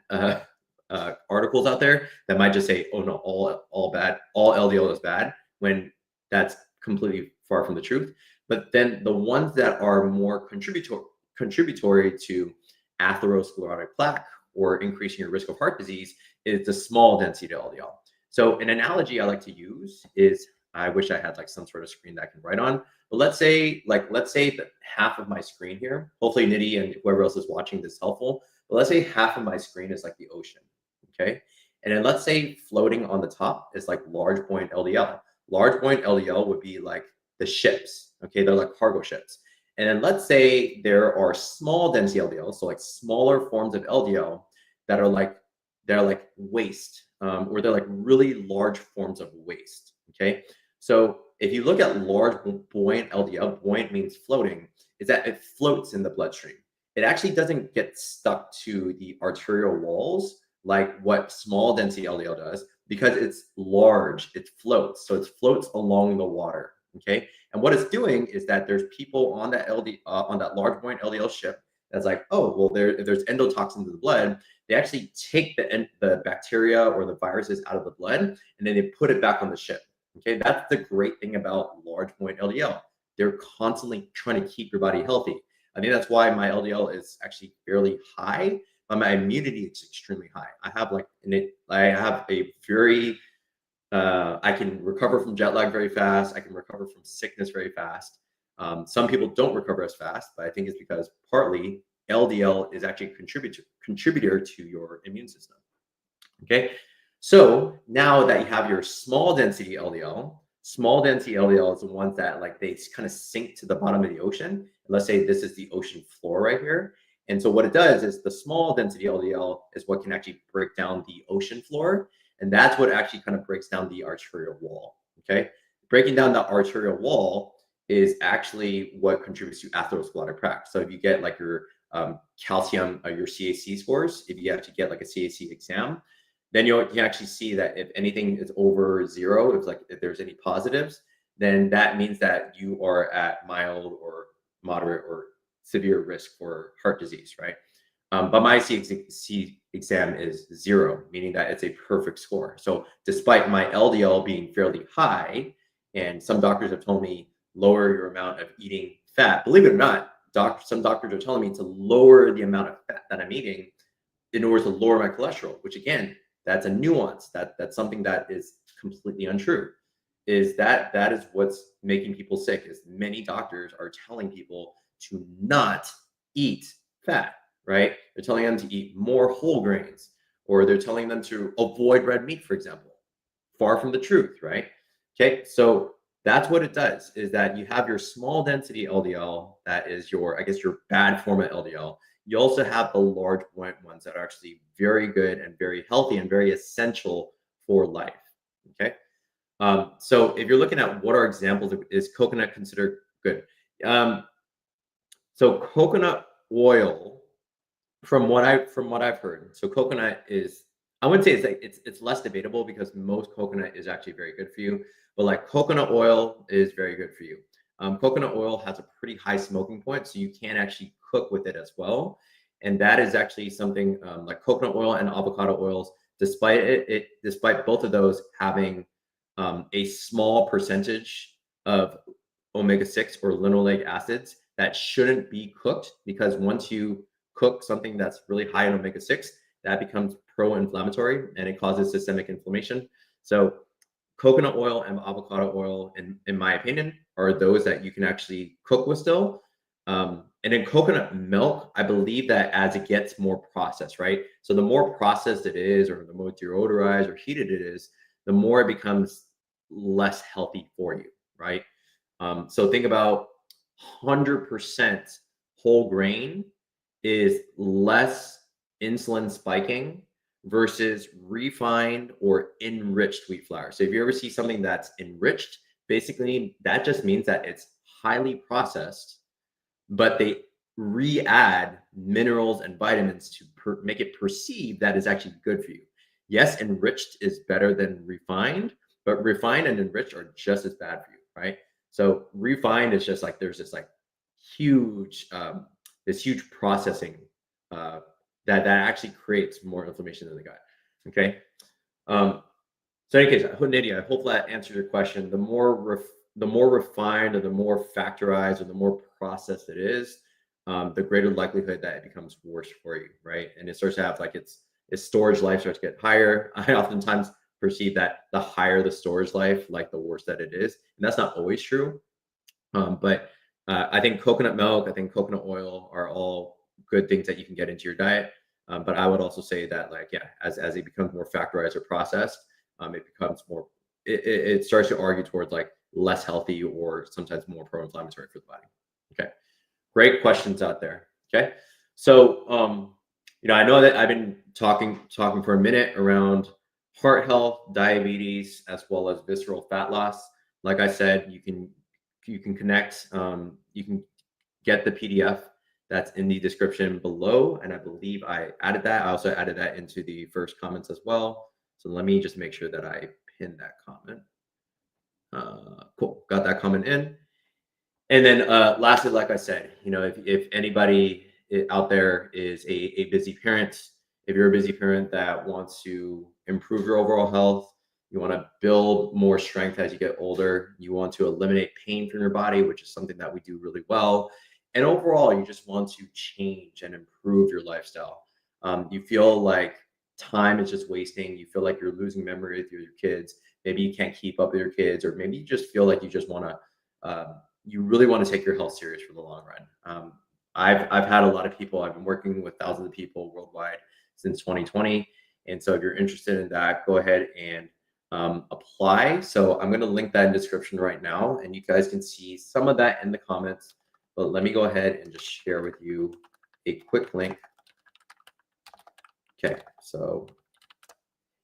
articles out there that might just say, "Oh no, all bad, all LDL is bad," when that's completely far from the truth. But then the ones that are more contributory to atherosclerotic plaque or increasing your risk of heart disease is the small density LDL. So an analogy I like to use is I wish I had like some sort of screen that I can write on. But let's say that half of my screen here, hopefully Nidhi and whoever else is watching this is helpful. But let's say half of my screen is like the ocean. Okay. And then let's say floating on the top is like large buoyant LDL. Large buoyant LDL would be like the ships. Okay. They're like cargo ships. And then let's say there are small density LDL, so like smaller forms of LDL that are like they're like waste, or they're like really large forms of waste. Okay, so if you look at large buoyant LDL, buoyant means floating, is that it floats in the bloodstream. It actually doesn't get stuck to the arterial walls like what small density LDL does because it's large. It floats, so it floats along the water. Okay, and what it's doing is that there's people on that on that large buoyant LDL ship that's like, oh, well, if there's endotoxins in the blood, they actually take the bacteria or the viruses out of the blood and then they put it back on the ship. Okay, that's the great thing about large buoyant LDL. They're constantly trying to keep your body healthy. I think that's why my LDL is actually fairly high, but my immunity is extremely high. I have a very I can recover from jet lag very fast. I can recover from sickness very fast. Some people don't recover as fast, but I think it's because partly LDL is actually a contributor to your immune system. Okay, so now that you have your small density LDL is the ones that like they kind of sink to the bottom of the ocean. Let's say this is the ocean floor right here. And so what it does is the small density LDL is what can actually break down the ocean floor. And that's what actually kind of breaks down the arterial wall. Okay. Breaking down the arterial wall is actually what contributes to atherosclerotic plaque. So if you get like your calcium, your CAC scores, if you have to get like a CAC exam, then you can actually see that if anything is over 0, if there's any positives, then that means that you are at mild or moderate or severe risk for heart disease, right? But my CAC exam is 0, meaning that it's a perfect score. So despite my LDL being fairly high, and some doctors have told me lower your amount of eating fat, believe it or not, some doctors are telling me to lower the amount of fat that I'm eating in order to lower my cholesterol, which again, that's a nuance. That's something that is completely untrue. That is what's making people sick. Is many doctors are telling people to not eat fat, right? They're telling them to eat more whole grains, or they're telling them to avoid red meat, for example. Far from the truth, right? Okay, so that's what it does. Is that you have your small density LDL, that is your, I guess, your bad form of LDL. You also have the large buoyant ones that are actually very good and very healthy and very essential for life. Okay. So if you're looking at what are examples of, is coconut considered good? So coconut oil, from what I've heard, so coconut is, I wouldn't say it's less debatable because most coconut is actually very good for you, but like coconut oil is very good for you. Coconut oil has a pretty high smoking point, so you can actually cook with it as well. And that is actually something like coconut oil and avocado oils, despite both of those having a small percentage of omega-6 or linoleic acids that shouldn't be cooked, because once you cook something that's really high in omega-6, that becomes pro-inflammatory and it causes systemic inflammation. So coconut oil and avocado oil, in my opinion, are those that you can actually cook with still. And in coconut milk, I believe that as it gets more processed, right? So the more processed it is, or the more deodorized or heated it is, the more it becomes less healthy for you, right? So think about 100% whole grain is less insulin spiking versus refined or enriched wheat flour. So if you ever see something that's enriched, basically that just means that it's highly processed, but they re-add minerals and vitamins to make it perceive that is actually good for you. Yes, enriched is better than refined, but refined and enriched are just as bad for you, right? So refined is just like there's this like huge this huge processing that actually creates more inflammation in the gut. Okay. So in any case, Nydia, I hope that answers your question. The more refined or the more factorized or the more processed it is, the greater likelihood that it becomes worse for you, right? And it starts to have like its storage life starts to get higher. I oftentimes perceive that the higher the storage life, like the worse that it is, and that's not always true. But I think coconut milk, I think coconut oil are all good things that you can get into your diet. But I would also say that, like, yeah, as it becomes more factorized or processed, it becomes more. It starts to argue towards like less healthy or sometimes more pro-inflammatory for the body. Okay, great questions out there. Okay, so I know that I've been talking for a minute around heart health, diabetes, as well as visceral fat loss. Like I said, you can connect. You can get the PDF that's in the description below, and I believe I added that. I also added that into the first comments as well. So let me just make sure that I pin that comment. Cool, got that comment in. And then lastly, like I said, if anybody out there is a busy parent, if you're a busy parent that wants to improve your overall health, you want to build more strength as you get older, you want to eliminate pain from your body, which is something that we do really well. And overall, you just want to change and improve your lifestyle. You feel like time is just wasting. You feel like you're losing memory with your kids. Maybe you can't keep up with your kids, or maybe you just feel like you just want to you really want to take your health serious for the long run. I've had a lot of people. I've been working with thousands of people worldwide since 2020, and so if you're interested in that, go ahead and apply. So I'm going to link that in description right now, and you guys can see some of that in the comments. But let me go ahead and just share with you a quick link. Okay, so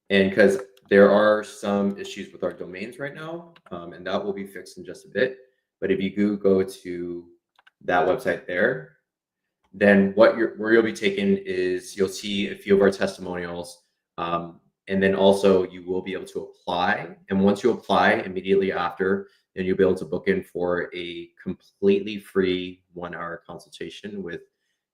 and because there are some issues with our domains right now, and that will be fixed in just a bit. But if you do go to that website there, then where you'll be taken is you'll see a few of our testimonials, and then also you will be able to apply. And once you apply, immediately after, then you'll be able to book in for a completely free 1-hour consultation with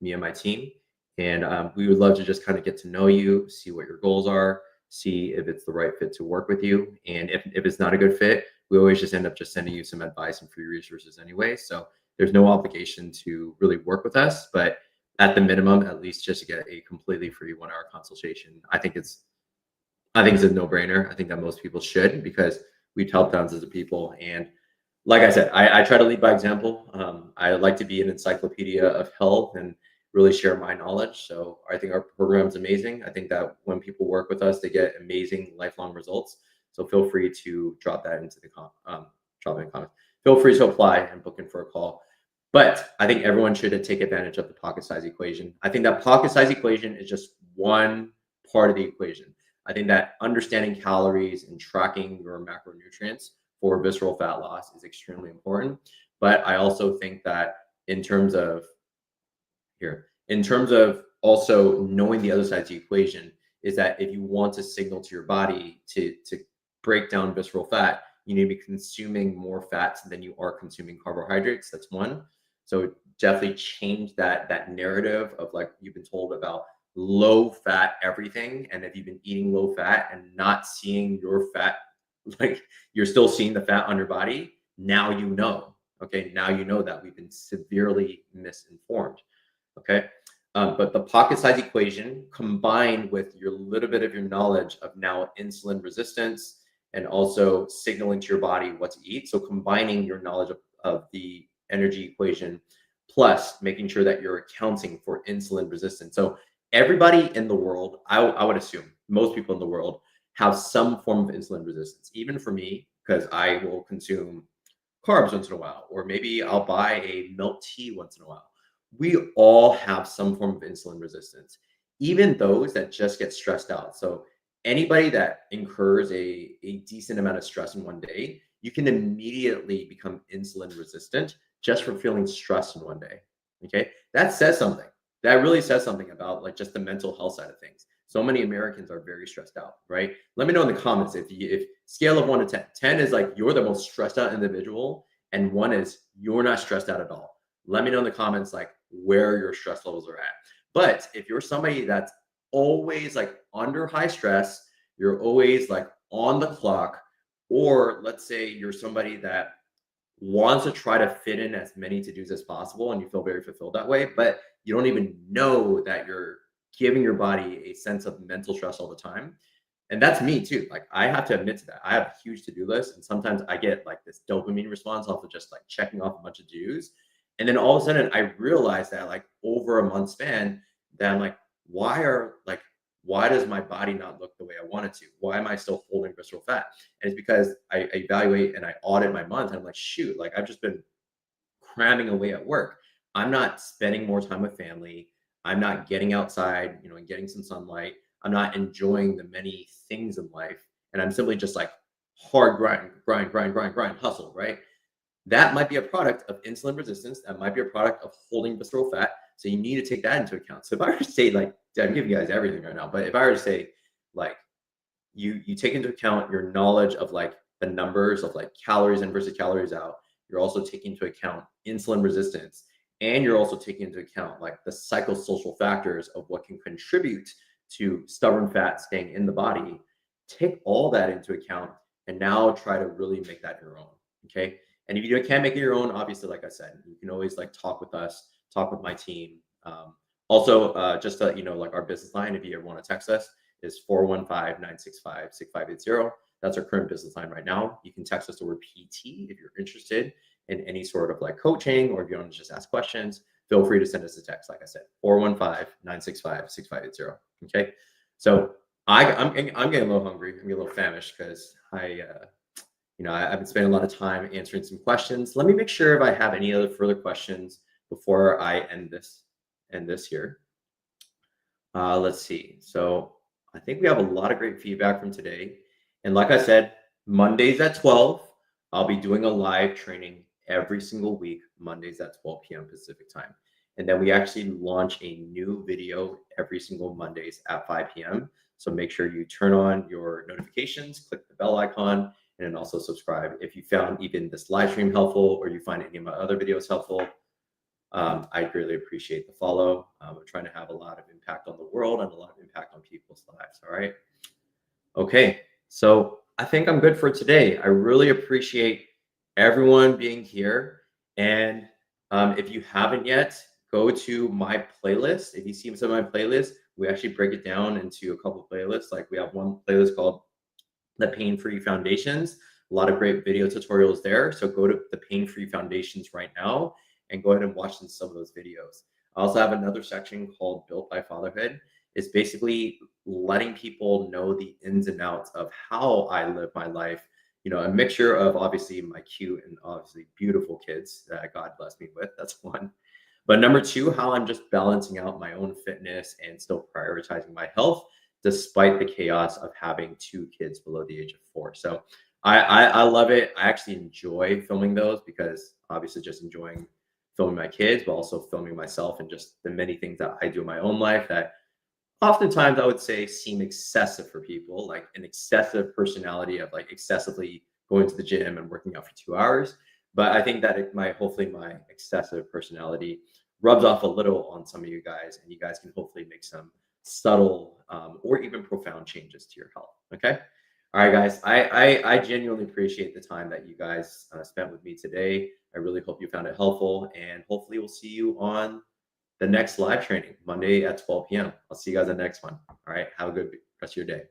me and my team. And we would love to just kind of get to know you, see what your goals are, see if it's the right fit to work with you. And if it's not a good fit, we always just end up just sending you some advice and free resources anyway. So there's no obligation to really work with us, but at the minimum, at least just to get a completely free 1-hour consultation, I think it's a no-brainer. I think that most people should, because we've helped thousands of people. And like I said, I try to lead by example. I like to be an encyclopedia of health and really share my knowledge. So I think our program is amazing. I think that when people work with us, they get amazing lifelong results. So feel free to drop that into the drop in the comments. Feel free to apply and book in for a call. But I think everyone should take advantage of the pocket size equation. I think that pocket size equation is just one part of the equation. I think that understanding calories and tracking your macronutrients for visceral fat loss is extremely important. But I also think that in terms of also knowing the other side of the equation, is that if you want to signal to your body to break down visceral fat, you need to be consuming more fats than you are consuming carbohydrates. That's one. So definitely change that narrative of like you've been told about low fat everything. And if you've been eating low fat and not seeing your fat, like you're still seeing the fat on your body, now you know. Okay, now you know that we've been severely misinformed. Okay. But the pocket size equation combined with your little bit of your knowledge of now insulin resistance and also signaling to your body what to eat. So combining your knowledge of the energy equation plus making sure that you're accounting for insulin resistance. So everybody in the world, I would assume most people in the world have some form of insulin resistance. Even for me, because I will consume carbs once in a while, or maybe I'll buy a milk tea once in a while. We all have some form of insulin resistance, even those that just get stressed out. So anybody that incurs a decent amount of stress in one day, you can immediately become insulin resistant just from feeling stressed in one day. Okay. That says something. That really says something about like just the mental health side of things. So many Americans are very stressed out, right? Let me know in the comments if scale of 1 to 10. 10 is like you're the most stressed out individual, and 1 is you're not stressed out at all. Let me know in the comments like where your stress levels are at. But if you're somebody that's always like under high stress, you're always like on the clock, or let's say you're somebody that wants to try to fit in as many to-dos as possible and you feel very fulfilled that way, but you don't even know that you're giving your body a sense of mental stress all the time. And that's me too. Like I have to admit to that. I have a huge to-do list, and sometimes I get like this dopamine response off of just like checking off a bunch of to-dos. And then all of a sudden I realize that like over a month span, that I'm like, why are like why does my body not look the way I want it to? Why am I still holding visceral fat? And it's because I evaluate and I audit my month, and I'm like, shoot, like I've just been cramming away at work. I'm not spending more time with family. I'm not getting outside, and getting some sunlight. I'm not enjoying the many things in life. And I'm simply just like hard grind, hustle, right? That might be a product of insulin resistance. That might be a product of holding visceral fat. So you need to take that into account. So if I were to say, like, I'm giving you guys everything right now, but if I were to say, like, you take into account your knowledge of like the numbers of like calories in versus calories out. You're also taking into account insulin resistance, and you're also taking into account like the psychosocial factors of what can contribute to stubborn fat staying in the body. Take all that into account and now try to really make that your own. Okay. And if you can't make it your own, obviously, like I said, you can always like talk with us, talk with my team. Also, just to let you know, like our business line, if you ever want to text us, is 415-965-6580. That's our current business line right now. You can text us the word PT if you're interested in any sort of like coaching, or if you want to just ask questions, feel free to send us a text. Like I said, 415-965-6580. Okay. So I'm getting a little hungry. I'm getting a little famished because I've been spending a lot of time answering some questions. Let me make sure if I have any other further questions before I end this here. Let's see. So I think we have a lot of great feedback from today. And like I said, Mondays at 12, I'll be doing a live training every single week, Mondays at 12 p.m. Pacific time. And then we actually launch a new video every single Mondays at 5 p.m. So make sure you turn on your notifications, click the bell icon, and then also subscribe. If you found even this live stream helpful, or you find any of my other videos helpful, I greatly appreciate the follow. We're trying to have a lot of impact on the world and a lot of impact on people's lives. All right. Okay. So I think I'm good for today. I really appreciate everyone being here. And if you haven't yet, go to my playlist. If you see some of my playlists, we actually break it down into a couple of playlists. Like we have one playlist called The Pain-Free Foundations. A lot of great video tutorials there. So go to the Pain-Free Foundations right now and go ahead and watch some of those videos. I also have another section called Built by Fatherhood. It's basically letting people know the ins and outs of how I live my life. A mixture of obviously my cute and obviously beautiful kids that God blessed me with. That's one. But number two, how I'm just balancing out my own fitness and still prioritizing my health despite the chaos of having 2 kids below the age of 4. So I love it. I actually enjoy filming those because obviously just enjoying filming my kids, but also filming myself and just the many things that I do in my own life that oftentimes I would say seem excessive for people, like an excessive personality of like excessively going to the gym and working out for 2 hours. But I think that hopefully my excessive personality rubs off a little on some of you guys, and you guys can hopefully make some subtle or even profound changes to your health. Okay. All right, guys. I genuinely appreciate the time that you guys spent with me today. I really hope you found it helpful, and hopefully, we'll see you on the next live training Monday at 12 p.m. I'll see you guys on the next one. All right. Have a good rest of your day.